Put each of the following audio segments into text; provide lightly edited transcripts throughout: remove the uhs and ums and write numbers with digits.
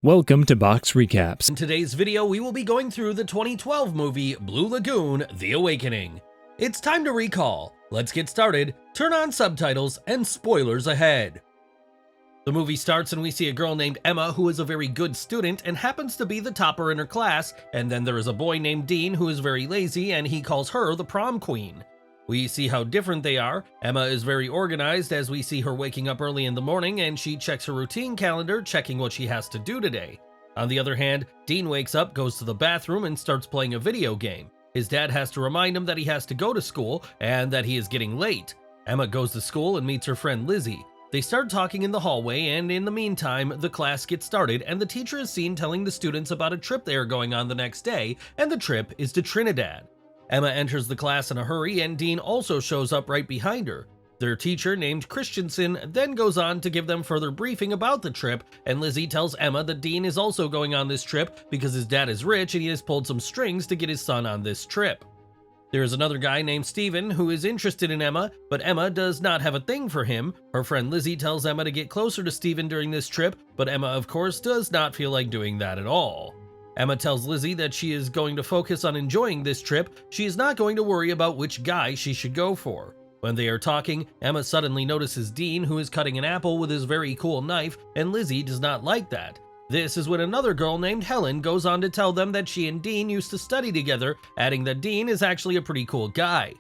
Welcome to Box Recaps. In today's video, we will be going through the 2012 movie Blue Lagoon: The Awakening. It's time to recall. Let's get started, turn on subtitles, and spoilers ahead. The movie starts and we see a girl named Emma who is a very good student and happens to be the topper in her class, and then there is a boy named Dean who is very lazy and he calls her the prom queen. We see how different they are. Emma is very organized as we see her waking up early in the morning and she checks her routine calendar, checking what she has to do today. On the other hand, Dean wakes up, goes to the bathroom, and starts playing a video game. His dad has to remind him that he has to go to school and that he is getting late. Emma goes to school and meets her friend Lizzie. They start talking in the hallway, and in the meantime, the class gets started and the teacher is seen telling the students about a trip they are going on the next day, and the trip is to Trinidad. Emma enters the class in a hurry and Dean also shows up right behind her. Their teacher, named Christensen, then goes on to give them further briefing about the trip, and Lizzie tells Emma that Dean is also going on this trip because his dad is rich and he has pulled some strings to get his son on this trip. There is another guy named Steven who is interested in Emma, but Emma does not have a thing for him. Her friend Lizzie tells Emma to get closer to Steven during this trip, but Emma of course does not feel like doing that at all. Emma tells Lizzie that she is going to focus on enjoying this trip. She is not going to worry about which guy she should go for. When they are talking, Emma suddenly notices Dean, who is cutting an apple with his very cool knife, and Lizzie does not like that. This is when another girl named Helen goes on to tell them that she and Dean used to study together, adding that Dean is actually a pretty cool guy.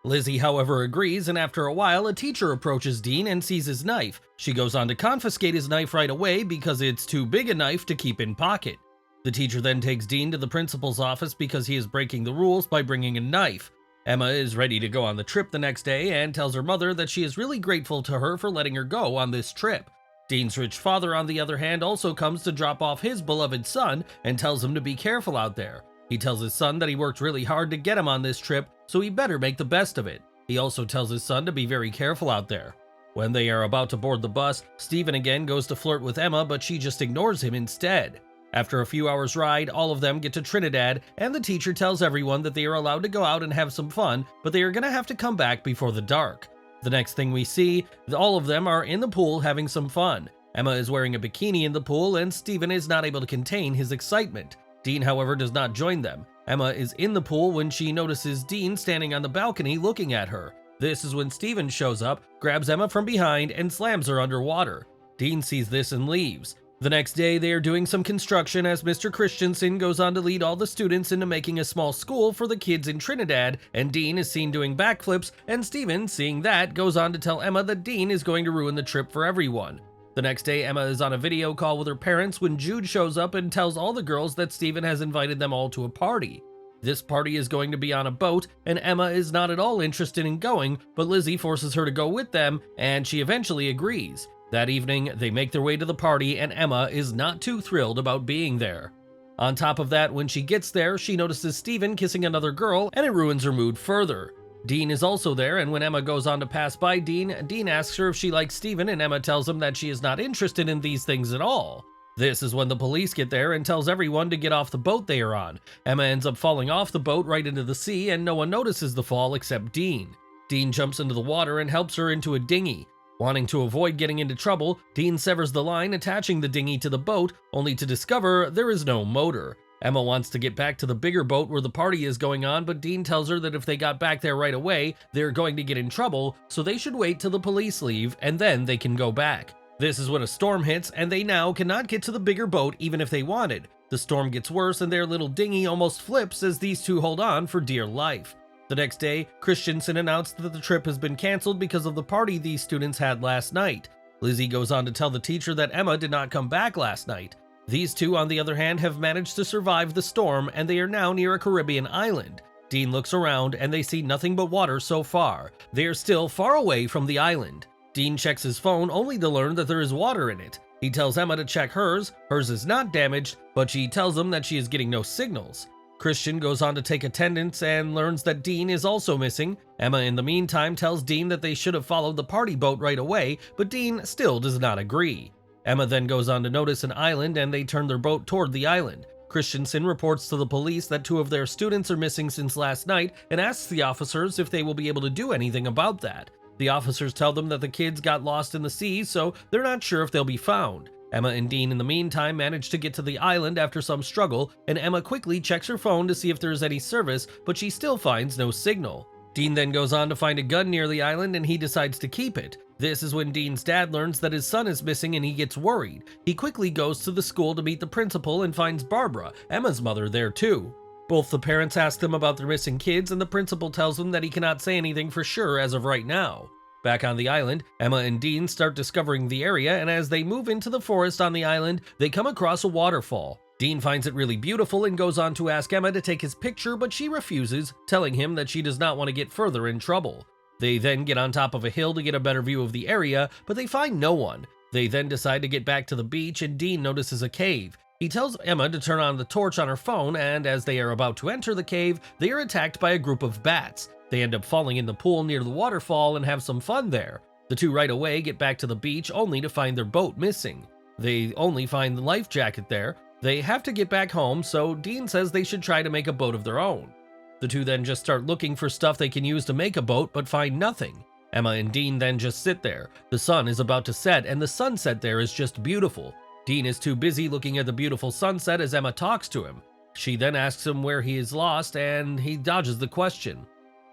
Lizzie, however, agrees, and after a while, a teacher approaches Dean and sees his knife. She goes on to confiscate his knife right away because it's too big a knife to keep in pocket. The teacher then takes Dean to the principal's office because he is breaking the rules by bringing a knife. Emma is ready to go on the trip the next day and tells her mother that she is really grateful to her for letting her go on this trip. Dean's rich father, on the other hand, also comes to drop off his beloved son and tells him to be careful out there. He tells his son that he worked really hard to get him on this trip, so he better make the best of it. He also tells his son to be very careful out there. When they are about to board the bus, Steven again goes to flirt with Emma, but she just ignores him instead. After a few hours' ride, all of them get to Trinidad, and the teacher tells everyone that they are allowed to go out and have some fun, but they are going to have to come back before the dark. The next thing we see, all of them are in the pool having some fun. Emma is wearing a bikini in the pool, and Steven is not able to contain his excitement. Dean, however, does not join them. Emma is in the pool when she notices Dean standing on the balcony looking at her. This is when Steven shows up, grabs Emma from behind, and slams her underwater. Dean sees this and leaves. The next day, they are doing some construction as Mr. Christensen goes on to lead all the students into making a small school for the kids in Trinidad, and Dean is seen doing backflips, and Steven, seeing that, goes on to tell Emma that Dean is going to ruin the trip for everyone. The next day, Emma is on a video call with her parents when Jude shows up and tells all the girls that Steven has invited them all to a party. This party is going to be on a boat, and Emma is not at all interested in going, but Lizzie forces her to go with them, and she eventually agrees. That evening, they make their way to the party, and Emma is not too thrilled about being there. On top of that, when she gets there, she notices Steven kissing another girl, and it ruins her mood further. Dean is also there, and when Emma goes on to pass by Dean asks her if she likes Steven, and Emma tells him that she is not interested in these things at all. This is when the police get there and tells everyone to get off the boat they are on. Emma ends up falling off the boat right into the sea, and no one notices the fall except Dean. Dean jumps into the water and helps her into a dinghy. Wanting to avoid getting into trouble, Dean severs the line attaching the dinghy to the boat, only to discover there is no motor. Emma wants to get back to the bigger boat where the party is going on, but Dean tells her that if they got back there right away, they're going to get in trouble, so they should wait till the police leave, and then they can go back. This is when a storm hits, and they now cannot get to the bigger boat even if they wanted. The storm gets worse, and their little dinghy almost flips as these two hold on for dear life. The next day, Christensen announced that the trip has been canceled because of the party these students had last night. Lizzie goes on to tell the teacher that Emma did not come back last night. These two, on the other hand, have managed to survive the storm, and they are now near a Caribbean island. Dean looks around, and they see nothing but water so far. They are still far away from the island. Dean checks his phone only to learn that there is water in it. He tells Emma to check hers. Hers is not damaged, but she tells him that she is getting no signals. Christian goes on to take attendance and learns that Dean is also missing. Emma, in the meantime, tells Dean that they should have followed the party boat right away, but Dean still does not agree. Emma then goes on to notice an island, and they turn their boat toward the island. Christensen reports to the police that two of their students are missing since last night and asks the officers if they will be able to do anything about that. The officers tell them that the kids got lost in the sea, so they're not sure if they'll be found. Emma and Dean in the meantime manage to get to the island after some struggle, and Emma quickly checks her phone to see if there is any service, but she still finds no signal. Dean then goes on to find a gun near the island and he decides to keep it. This is when Dean's dad learns that his son is missing and he gets worried. He quickly goes to the school to meet the principal and finds Barbara, Emma's mother, there too. Both the parents ask them about their missing kids and the principal tells them that he cannot say anything for sure as of right now. Back on the island, Emma and Dean start discovering the area, and as they move into the forest on the island, they come across a waterfall. Dean finds it really beautiful and goes on to ask Emma to take his picture, but she refuses, telling him that she does not want to get further in trouble. They then get on top of a hill to get a better view of the area, but they find no one. They then decide to get back to the beach, and Dean notices a cave. He tells Emma to turn on the torch on her phone, and as they are about to enter the cave, they are attacked by a group of bats. They end up falling in the pool near the waterfall and have some fun there. The two right away get back to the beach only to find their boat missing. They only find the life jacket there. They have to get back home, so Dean says they should try to make a boat of their own. The two then just start looking for stuff they can use to make a boat, but find nothing. Emma and Dean then just sit there. The sun is about to set, and the sunset there is just beautiful. Dean is too busy looking at the beautiful sunset as Emma talks to him. She then asks him where he is lost, and he dodges the question.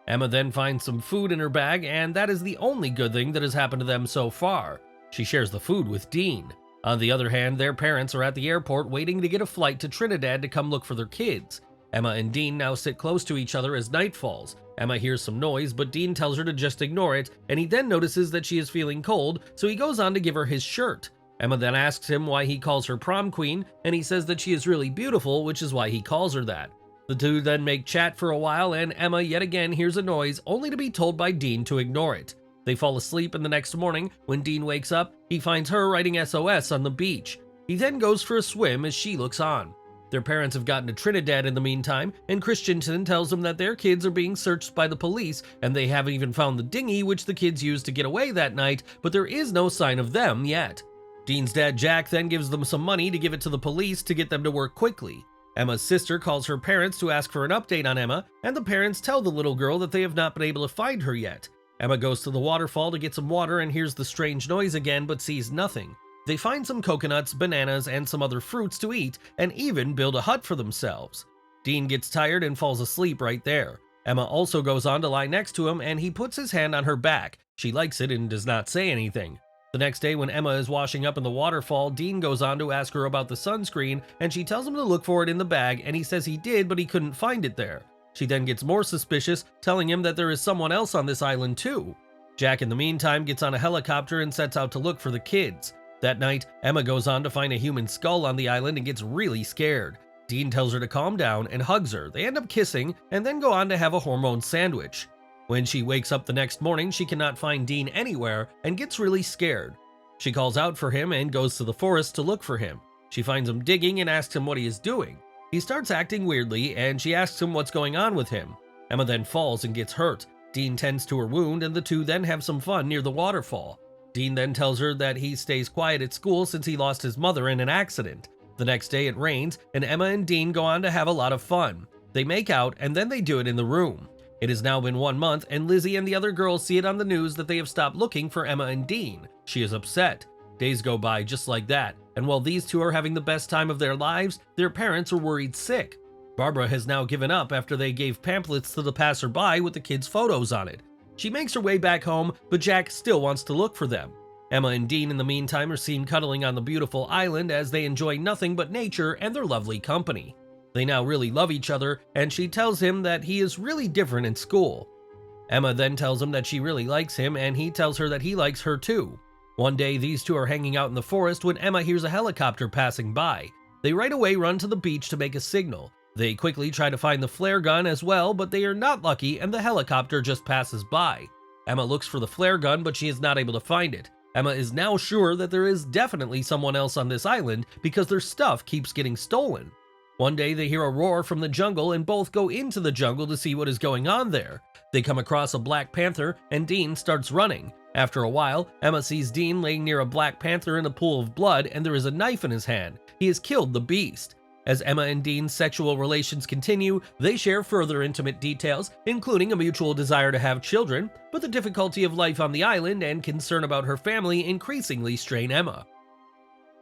Emma then finds some food in her bag, and that is the only good thing that has happened to them so far. She shares the food with Dean. On the other hand, their parents are at the airport waiting to get a flight to Trinidad to come look for their kids. Emma and Dean now sit close to each other as night falls. Emma hears some noise, but Dean tells her to just ignore it, and he then notices that she is feeling cold, so he goes on to give her his shirt. Emma then asks him why he calls her prom queen, and he says that she is really beautiful, which is why he calls her that. The two then make chat for a while, and Emma yet again hears a noise, only to be told by Dean to ignore it. They fall asleep, and the next morning, when Dean wakes up, he finds her writing SOS on the beach. He then goes for a swim as she looks on. Their parents have gotten to Trinidad in the meantime, and Christensen tells them that their kids are being searched by the police, and they haven't even found the dinghy which the kids used to get away that night, but there is no sign of them yet. Dean's dad Jack then gives them some money to give it to the police to get them to work quickly. Emma's sister calls her parents to ask for an update on Emma, and the parents tell the little girl that they have not been able to find her yet. Emma goes to the waterfall to get some water and hears the strange noise again but sees nothing. They find some coconuts, bananas, and some other fruits to eat, and even build a hut for themselves. Dean gets tired and falls asleep right there. Emma also goes on to lie next to him, and he puts his hand on her back. She likes it and does not say anything. The next day when Emma is washing up in the waterfall, Dean goes on to ask her about the sunscreen, and she tells him to look for it in the bag, and he says he did, but he couldn't find it there. She then gets more suspicious, telling him that there is someone else on this island too. Jack in the meantime gets on a helicopter and sets out to look for the kids. That night, Emma goes on to find a human skull on the island and gets really scared. Dean tells her to calm down and hugs her. They end up kissing and then go on to have a hormone sandwich. When she wakes up the next morning, she cannot find Dean anywhere and gets really scared. She calls out for him and goes to the forest to look for him. She finds him digging and asks him what he is doing. He starts acting weirdly and she asks him what's going on with him. Emma then falls and gets hurt. Dean tends to her wound and the two then have some fun near the waterfall. Dean then tells her that he stays quiet at school since he lost his mother in an accident. The next day it rains and Emma and Dean go on to have a lot of fun. They make out and then they do it in the room. It has now been 1 month, and Lizzie and the other girls see it on the news that they have stopped looking for Emma and Dean. She is upset. Days go by just like that, and while these two are having the best time of their lives, their parents are worried sick. Barbara has now given up after they gave pamphlets to the passerby with the kids' photos on it. She makes her way back home, but Jack still wants to look for them. Emma and Dean in the meantime are seen cuddling on the beautiful island as they enjoy nothing but nature and their lovely company. They now really love each other, and she tells him that he is really different in school. Emma then tells him that she really likes him, and he tells her that he likes her too. One day, these two are hanging out in the forest when Emma hears a helicopter passing by. They right away run to the beach to make a signal. They quickly try to find the flare gun as well, but they are not lucky and the helicopter just passes by. Emma looks for the flare gun, but she is not able to find it. Emma is now sure that there is definitely someone else on this island because their stuff keeps getting stolen. One day they hear a roar from the jungle and both go into the jungle to see what is going on there. They come across a black panther and Dean starts running. After a while, Emma sees Dean laying near a black panther in a pool of blood and there is a knife in his hand. He has killed the beast. As Emma and Dean's sexual relations continue, they share further intimate details, including a mutual desire to have children, but the difficulty of life on the island and concern about her family increasingly strain Emma.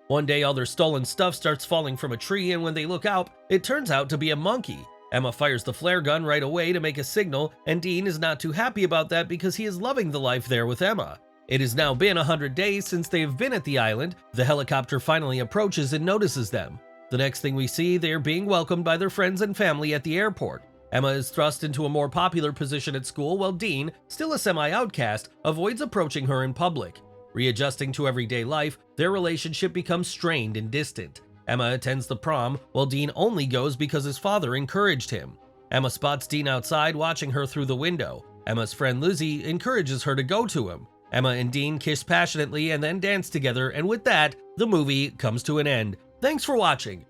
One day, all their stolen stuff starts falling from a tree, and when they look out, it turns out to be a monkey. Emma fires the flare gun right away to make a signal, and Dean is not too happy about that because he is loving the life there with Emma. It has now been 100 days since they have been at the island. The helicopter finally approaches and notices them. The next thing we see, they are being welcomed by their friends and family at the airport. Emma is thrust into a more popular position at school, while Dean, still a semi-outcast, avoids approaching her in public. Readjusting to everyday life, their relationship becomes strained and distant. Emma attends the prom, while Dean only goes because his father encouraged him. Emma spots Dean outside watching her through the window. Emma's friend Lizzie encourages her to go to him. Emma and Dean kiss passionately and then dance together, and with that, the movie comes to an end. Thanks for watching.